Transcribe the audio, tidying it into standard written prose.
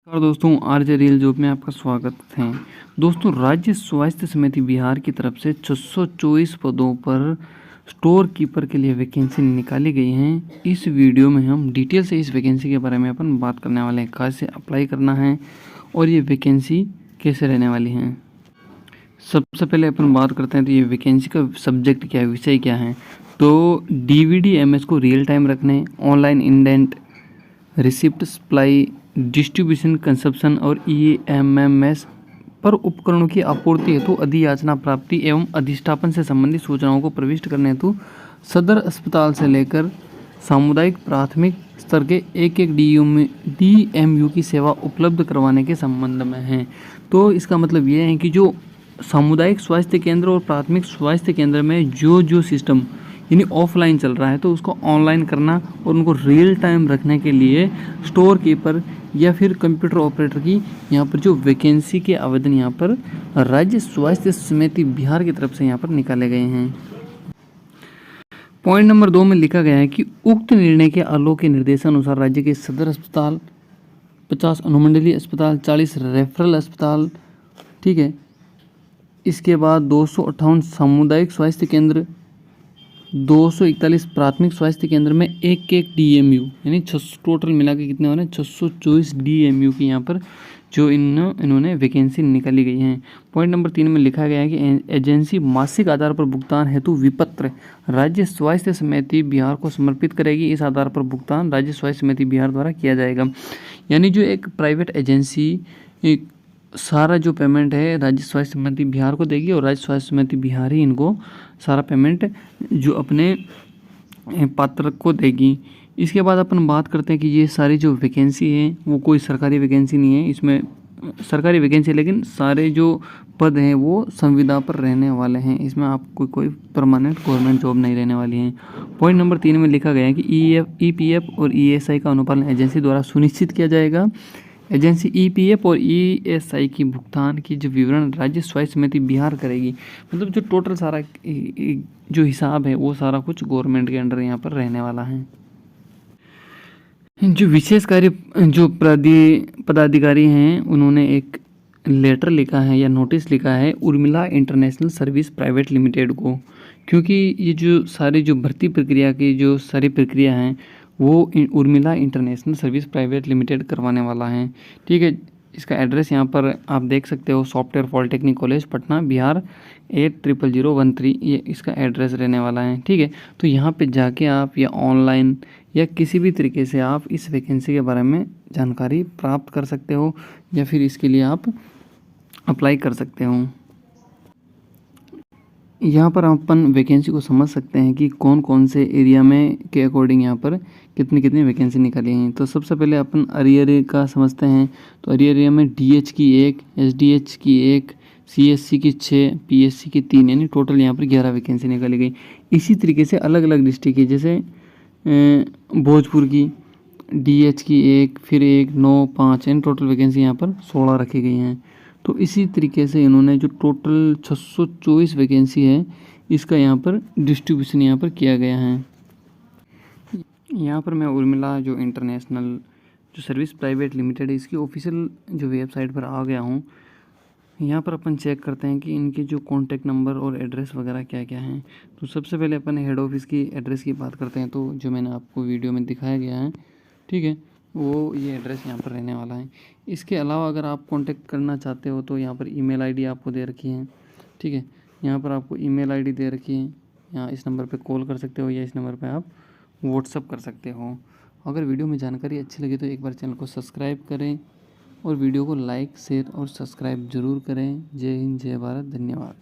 और दोस्तों RJ real job में आपका स्वागत है। दोस्तों राज्य स्वास्थ्य समिति बिहार की तरफ से 624 पदों पर स्टोर कीपर के लिए वैकेंसी निकाली गई हैं। इस वीडियो में हम डिटेल से इस वैकेंसी के बारे में अपन बात करने वाले हैं, कैसे अप्लाई करना है और ये वैकेंसी कैसे रहने वाली हैं। सबसे पहले अपन बात करते हैं तो ये वैकेंसी का सब्जेक्ट क्या है, विषय क्या है। तो डीवीडी एमएस को रियल टाइम रखने, online indent, receipt supply, distribution, consumption और ईएमएमएस पर उपकरणों की आपूर्ति हेतु अधियाचना प्राप्ति एवं अधिष्ठापन से संबंधित सूचनाओं को प्रविष्ट करने हेतु सदर अस्पताल से लेकर सामुदायिक प्राथमिक स्तर के एक डीएमयू की सेवा उपलब्ध करवाने के संबंध में है। तो इसका मतलब ये है कि जो सामुदायिक स्वास्थ्य केंद्र और प्राथमिक स्वास्थ्य केंद्र में जो सिस्टम यानी ऑफलाइन चल रहा है तो उसको ऑनलाइन करना और उनको रियल टाइम रखने के लिए स्टोर कीपर या फिर कंप्यूटर ऑपरेटर की यहाँ पर जो वैकेंसी के आवेदन यहाँ पर राज्य स्वास्थ्य समिति बिहार की तरफ से यहाँ पर निकाले गए हैं। पॉइंट नंबर 2 में लिखा गया है कि उक्त निर्णय के आलोक के निर्देशानुसार राज्य के सदर अस्पताल, 50 अनुमंडलीय अस्पताल, 40 रेफरल अस्पताल, ठीक है, इसके बाद 258 सामुदायिक स्वास्थ्य केंद्र, 241 प्राथमिक स्वास्थ्य केंद्र में एक डीएमयू यानी टोटल मिला के कितने हो रहे हैं 624 डीएमयू की यहाँ पर जो इन्होंने वैकेंसी निकाली गई हैं। पॉइंट नंबर 3 में लिखा गया है कि एजेंसी मासिक आधार पर भुगतान हेतु विपत्र राज्य स्वास्थ्य समिति बिहार को समर्पित करेगी। इस आधार पर भुगतान राज्य स्वास्थ्य समिति बिहार द्वारा किया जाएगा। यानी जो एक प्राइवेट एजेंसी सारा जो पेमेंट है राज्य स्वास्थ्य समिति बिहार को देगी और राज्य स्वास्थ्य समिति बिहार ही इनको सारा पेमेंट जो अपने पात्र को देगी। इसके बाद अपन बात करते हैं कि ये सारी जो वैकेंसी है वो कोई सरकारी वैकेंसी नहीं है, इसमें सरकारी वैकेंसी लेकिन सारे जो पद हैं वो संविदा पर रहने वाले हैं, इसमें आपको कोई परमानेंट गवर्नमेंट जॉब नहीं रहने वाली है। पॉइंट नंबर 3 में लिखा गया है कि ईपीएफ और ईएसआई का अनुपालन एजेंसी द्वारा सुनिश्चित किया जाएगा। एजेंसी ईपीएफ और ईएसआई की भुगतान की जो विवरण राज्य स्वास्थ्य समिति बिहार करेगी। मतलब जो टोटल सारा जो हिसाब है वो सारा कुछ गवर्नमेंट के अंडर यहाँ पर रहने वाला है। जो विशेष कार्य जो पदाधिकारी हैं उन्होंने एक लेटर लिखा है या नोटिस लिखा है Urmila international service private limited को, क्योंकि ये जो सारी जो भर्ती प्रक्रिया की जो सारी प्रक्रिया हैं वो Urmila international service private limited करवाने वाला है। ठीक है, इसका एड्रेस यहाँ पर आप देख सकते हो, software polytechnic college Patna Bihar 800013, ये इसका एड्रेस रहने वाला है। ठीक है, तो यहाँ पे जाके आप या ऑनलाइन या किसी भी तरीके से आप इस वैकेंसी के बारे में जानकारी प्राप्त कर सकते हो या फिर इसके लिए आप अप्लाई कर सकते हो। यहाँ पर अपन वैकेंसी को समझ सकते हैं कि कौन कौन से एरिया में के अकॉर्डिंग यहाँ पर कितनी कितनी वैकेंसी निकाली हैं। तो सबसे पहले अपन अरियर का समझते हैं। तो अरियर एरिया में डीएच की 1, एसडीएच की 1, सीएससी की 6, पीएससी की 3, यानी टोटल यहाँ पर 11 वैकेंसी निकाली गई। इसी तरीके से अलग अलग डिस्ट्रिक्ट की, जैसे भोजपुर की डीएच की 1, फिर 1, 9, 5, यानी टोटल वैकेंसी यहाँ पर 16 रखी गई हैं। तो इसी तरीके से इन्होंने जो टोटल 624 वैकेंसी है इसका यहाँ पर डिस्ट्रीब्यूशन यहाँ पर किया गया है। यहाँ पर मैं उर्मिला जो इंटरनेशनल जो सर्विस प्राइवेट लिमिटेड है इसकी ऑफिशियल जो वेबसाइट पर आ गया हूँ। यहाँ पर अपन चेक करते हैं कि इनके जो कॉन्टैक्ट नंबर और एड्रेस वगैरह क्या क्या हैं। तो सबसे पहले अपन हेड ऑफिस की एड्रेस की बात करते हैं। तो जो मैंने आपको वीडियो में दिखाया गया है, ठीक है, वो ये एड्रेस यहाँ पर रहने वाला है। इसके अलावा अगर आप कांटेक्ट करना चाहते हो तो यहाँ पर ईमेल आईडी आपको दे रखी है। ठीक है, यहाँ पर आपको ईमेल आईडी दे रखी है, यहाँ इस नंबर पे कॉल कर सकते हो या इस नंबर पे आप व्हाट्सअप कर सकते हो। अगर वीडियो में जानकारी अच्छी लगी तो एक बार चैनल को सब्सक्राइब करें और वीडियो को लाइक, शेयर और सब्सक्राइब ज़रूर करें। जय हिंद, जय भारत, धन्यवाद।